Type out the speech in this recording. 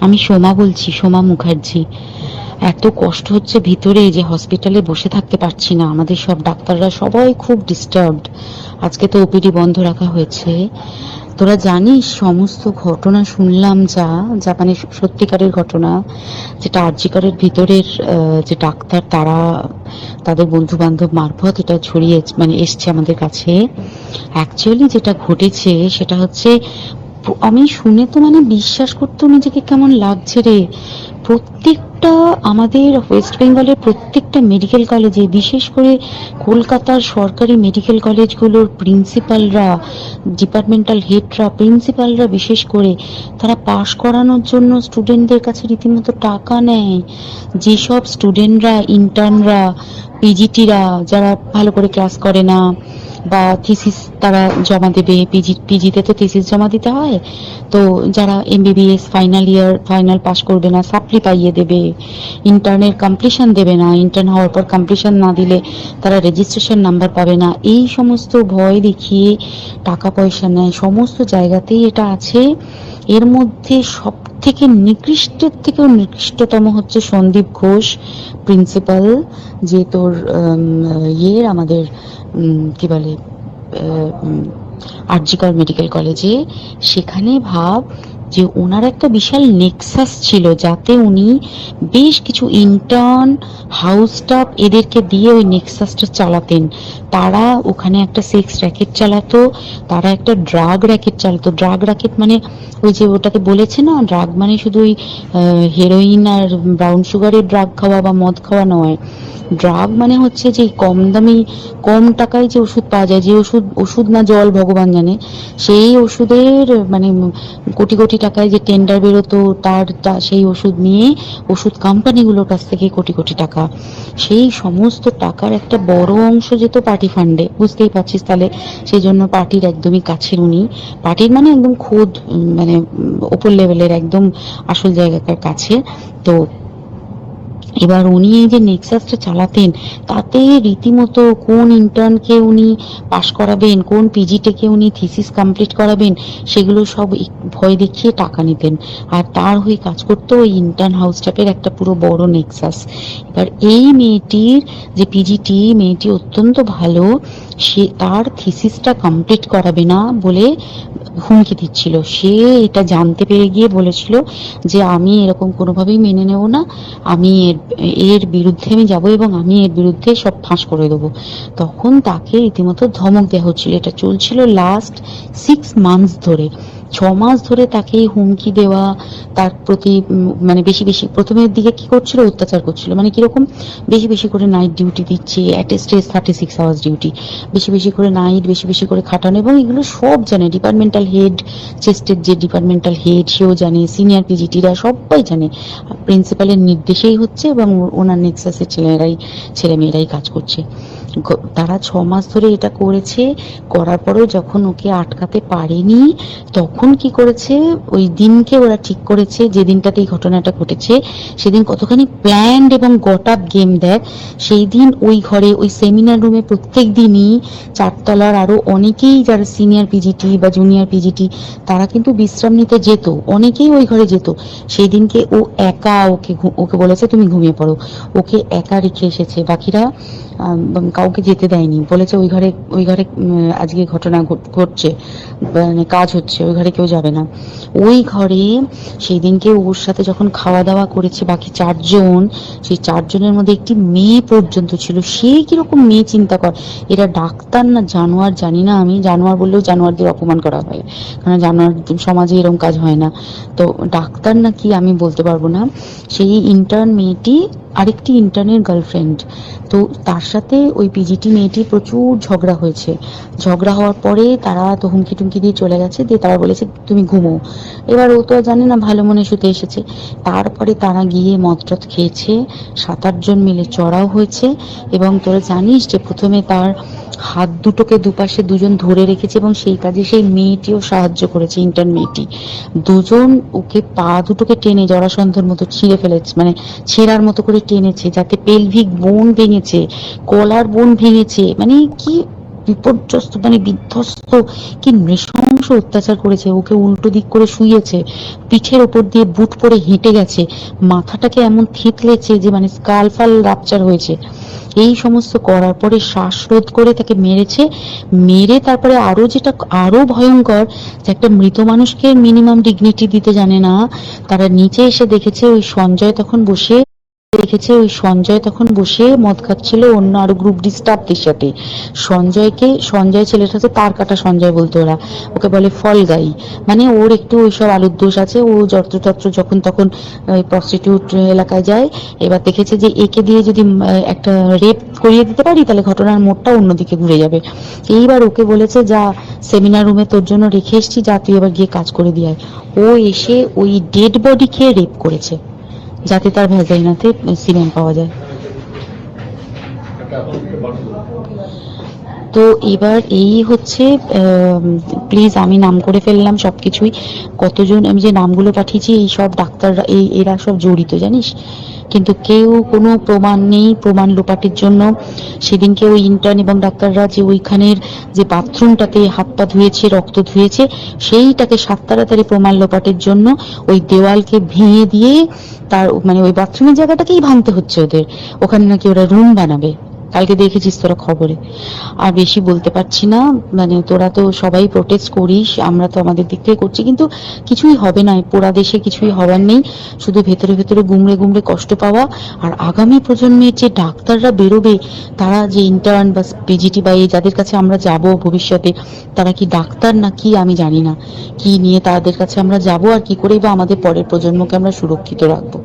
আমি সোমা বলছি, সোমা মুখার্জি। এত কষ্ট হচ্ছে ভিতরে যে হসপিটালে বসে থাকতে পারছি না, আমাদের সব ডাক্তাররা সবাই খুব ডিস্টার্বড। আজকে তো ওপিডি বন্ধ রাখা হয়েছে। তোরা জানিস সমস্ত ঘটনা শুনলাম, যা যা মানে সত্যিকারের ঘটনা, যেটা আরজিকরের ভিতরের যে ডাক্তার তারা তাদের বন্ধু বান্ধব মারফত এটা ছড়িয়ে মানে এসছে আমাদের কাছে। অ্যাকচুয়ালি যেটা ঘটেছে সেটা হচ্ছে, আমি শুনে তো মানে বিশ্বাস করতেও নিজেকে কেমন লাগছে রে। প্রত্যেকটা আমাদের ওয়েস্ট বেঙ্গলের প্রত্যেকটা মেডিকেল কলেজে, বিশেষ করে কলকাতার সরকারি মেডিকেল কলেজগুলোর প্রিন্সিপালরা, ডিপার্টমেন্টাল হেডরা, প্রিন্সিপালরা বিশেষ করে, তারা পাশ করানোর জন্য স্টুডেন্টদের কাছে রীতিমতো টাকা নেয়। যেসব স্টুডেন্টরা, ইন্টার্নরা, পিজিটিরা যারা ভালো করে ক্লাস করে না বা থিসিস তারা জমা দেবে, পিজিতে তো থিসিস জমা দিতে হয়, তো যারা MBBS final year final pass করবে না সাপ্লি পাইয়ে দেবে, ইন্টার্নের কমপ্লিশন দেবে না, ইন্টার্ন হওয়ার পর কমপ্লিশন না দিলে তারা রেজিস্ট্রেশন নাম্বার পাবে না, এই সমস্ত ভয় দেখিয়ে টাকা পয়সা নেয়। সমস্ত জায়গাতেই এটা আছে। এর মধ্যে সব থেকে নিকৃষ্টের থেকেও নিকৃষ্টতম হচ্ছে সন্দীপ ঘোষ, প্রিন্সিপাল, যে তোর আমাদের কি বলে আরজিকর মেডিকেল কলেজে। সেখানে ভাব যে ওনার একটা বিশাল নেক্সাস ছিল, যাতে উনি বেশ কিছু ইন্টার্ন, হাউস স্টাফ এদেরকে দিয়ে ওই নেক্সাসটা চালাতেন। তারা ওখানে একটা সেক্স র্যাকেট চালাতো, তারা একটা ড্রাগ র্যাকেট চালাতো। ড্রাগ র্যাকেট মানে ওই যে ওটাকে বলেছে না, ড্রাগ মানে শুধু ওই হেরোইন আর ব্রাউন সুগারের ড্রাগ খাওয়া বা মদ খাওয়া নয়। ড্রাগ মানে হচ্ছে যে কম দামি, কম টাকায় যে ওষুধ পাওয়া যায়, যে ওষুধ না জল ভগবান জানে, সেই ওষুধের মানে কোটি কোটি টাকায় যে টেন্ডার বেরোতো, সেই ওষুধ নিয়ে ওষুধ কোম্পানিগুলোর কাছ থেকে কোটি কোটি টাকা, সেই সমস্ত টাকার একটা বড় অংশ যেত পার্টি ফান্ডে। বুঝতেই পারছিস তাহলে, সেই জন্য পার্টির একদমই কাছের উনি, পার্টির মানে একদম খোদ মানে ওপর লেভেলের একদম আসল জায়গাকার কাছে। তো এবার উনি এই যে নেক্সাসটা চালাতেন, তাতে রীতিমতো কোন ইন্টার্নকে উনি পাশ করাবেন, কোন পিজিটেকে উনি থিসিস কমপ্লিট করাবেন, সেগুলো সব ভয় দেখিয়ে টাকা নিতেন। আর তার হয়ে কাজ করতো ওই ইন্টার্ন হাউস স্টাফের একটা পুরো বড় নেক্সাস। এবার এই মেয়েটির যে পিজিটি, মেয়েটি অত্যন্ত ভালো, সে তার থিসিসটা কমপ্লিট করাবে না বলে হুমকি দিচ্ছিল। সে এটা জানতে পেরে গিয়ে বলেছিল যে আমি এরকম কোনোভাবেই মেনে নেব না, আমি এর বিরুদ্ধে আমি যাব এবং আমি এর বিরুদ্ধে সব ফাঁস করে দেবো। তখন তাকে রীতিমতো ধমক দেওয়া হচ্ছিল। এটা চলছিল লাস্ট 6 মান্থস ধরে, 6 মাস ধরে তাকে হুমকি দেওয়া, তার প্রতি মানে বেশি বেশি প্রথমের দিকে কি করছিল, অত্যাচার করছিল। মানে কিরকম, বেশি বেশি করে নাইট ডিউটি দিচ্ছে, অ্যাটেস্টেজ 36 আওয়ার্স ডিউটি, বেশি বেশি করে নাইট, বেশি বেশি করে খাটানো, এবং এগুলো সব জানে ডিপার্টমেন্টাল হেড, চেস্টের যে ডিপার্টমেন্টাল হেড সেও জানে, সিনিয়র পিজিটিরা সবাই জানে। প্রিন্সিপালের নির্দেশেই হচ্ছে এবং ওনার নেক্সাসের ছেলেমেয়েরাই কাজ করছে। তারা 6 মাস ধরে এটা করেছে। করার পরেও যখন ওকে আটকাতে পারেনি, তখন কি করেছে, ওই দিনকে ওরা ঠিক করেছে, যে দিনটাতে এই ঘটনাটা ঘটেছে সেদিন কতখানি প্ল্যান্ড এবং গট আপ গেম দেখ। সেই দিন ওই ঘরে, ওই সেমিনার রুমে প্রত্যেক দিনই 4 তলার আরো অনেকেই যারা সিনিয়র পিজিটি বা জুনিয়র পিজিটি, তারা কিন্তু বিশ্রাম নিতে যেত, অনেকেই ওই ঘরে যেত। সেই দিনকে ও একা, ওকে বলেছে তুমি ঘুমিয়ে পড়ো, ওকে একা রেখে এসেছে, বাকিরা কাউকে যেতে দেয়নি। বলেছে ওই ঘরে আজকে ঘটনা ঘটছে, মানে কাজ হচ্ছে, ওই ঘরে কেউ যাবে না। ওই ঘরে সেই দিনকে ওর সাথে যখন খাওয়া দাওয়া করেছে বাকি 4 জন, সেই 4 জনের মধ্যে একটি মেয়ে পর্যন্ত ছিল। সে কিরকম মেয়ে চিন্তা কর, এরা ডাক্তার না জানোয়ার জানি না, আমি জানোয়ার বললেও জানোয়ারদের অপমান করা হয়, কারণ জানোয়ার সমাজে এরকম কাজ হয় না। তো ডাক্তার না কি আমি বলতে পারবো না। সেই ইন্টার্ন মেয়েটি আরেকটি ইন্টার্নের গার্লফ্রেন্ড, তো তার সাথে ওই পিজিটি মেয়েটির প্রচুর ঝগড়া হয়েছে। ঝগড়া হওয়ার পরে তারা তো হুমকি টুমকি দিয়ে চলে গেছে, দিয়ে তারা বলেছে তুমি ঘুমো। এবার ও তো জানে না, ভালো মনে শুতে এসেছে। তারপরে তারা গিয়ে মদটদ খেয়েছে, 7-8 জন মিলে চড়াও হয়েছে। এবং তোরা জানিস যে প্রথমে তার হাত দুটোকে দুপাশে 2 জন ধরে রেখেছে, এবং সেই কাজে সেই মেয়েটিও সাহায্য করেছে, ইন্টার্ন মেয়েটি। 2 জন ওকে পা দুটোকে টেনে জরাসন্ধর মতো ছিঁড়ে ফেলেছে, মানে ছেঁড়ার মতো করে টেনেছে, যাতে পেলভিক বোন ভেঙেছে, কলার বোন ভেঙেছে। মানে কি বিপর্যস্ত মানে বিধ্বস্ত, কি নৃশংস অত্যাচার করেছে। ওকে উল্টো দিক করে শুইয়েছে, পিঠের ওপর দিয়ে বুট পরে হেঁটে গেছে, মাথাটাকে এমন থেতলেছে যে মানে স্কাল ফাল রাপচার হয়েছে। এই সমস্ত করার পরে শ্বাসরোধ করে তাকে মেরেছে। মেরে তারপরে আরো যেটা আরো ভয়ঙ্কর, যে একটা মৃত মানুষকে মিনিমাম ডিগনিটি দিতে জানে না, তারা নিচে এসে দেখেছে ওই সঞ্জয় তখন বসে মদ খাচ্ছিল অন্য আরো গ্রুপ ডি স্টাফদের সাথে। সঞ্জয় ছেলেটা হচ্ছে তার কাটা সঞ্জয় বলতো ওরা, ওকে বলে ফল গাই। মানে ওর একটু ওইসব আলুর দোষ আছে, ও যত্রতত্র যখন তখন প্রস্টিটিউট এলাকায় যায়। এবার দেখেছে যে একে দিয়ে যদি একটা রেপ করিয়ে দিতে পারি তাহলে ঘটনার মোড়টা অন্যদিকে ঘুরে যাবে। এইবার ওকে বলেছে, যা সেমিনার রুমে তোর জন্য রেখে এসছি, যা তুই এবার গিয়ে কাজ করে দিয়ে আয়। ও এসে ওই ডেড বডি খেয়ে রেপ করেছে, যাতে তার ভ্যাজাইনাতে সিমেন্ট পাওয়া যায়। তো এবার এই হচ্ছে, প্লিজ আমি নাম করে ফেললাম সবকিছুই। কতজন আমি যে নামগুলো পাঠিয়েছি, এই সব ডাক্তাররা, এরা সব জড়িত জানিস, কিন্তু কেউ কোনো প্রমাণ নেই। প্রমাণ লোপাটের জন্য সেদিনকে ওই ইন্টার্ন এবং ডাক্তাররা যে ওইখানের যে বাথরুমটাতে হাত পা ধুয়েছে, রক্ত ধুয়েছে, সেইটাকে সাত তাড়াতাড়ি প্রমাণ লোপাটের জন্য ওই দেওয়ালকে ভেঙে দিয়ে তার মানে ওই বাথরুমের জায়গাটাকেই ভাঙতে হচ্ছে ওদের। ওখানে নাকি ওরা রুম বানাবে, কালকে দেখেছিস তোরা খবরে। আর বেশি বলতে পারছি না, মানে তোরা তো সবাই প্রোটেস্ট করিস, আমরা তো আমাদের দিক থেকে করছি, কিন্তু কিছুই হবে না। পোড়া দেশে কিছুই হবার নেই, শুধু ভেতরে ভেতরে গুমড়ে গুমড়ে কষ্ট পাওয়া। আর আগামী প্রজন্মের যে ডাক্তাররা বেরোবে, তারা যে ইন্টার্ন বা পিজিটি বা এই যাদের কাছে আমরা যাব ভবিষ্যতে, তারা কি ডাক্তার না কি আমি জানি না, কি নিয়ে তাদের কাছে আমরা যাব আর কি করেই বা আমাদের পরের প্রজন্মকে আমরা সুরক্ষিত রাখবো।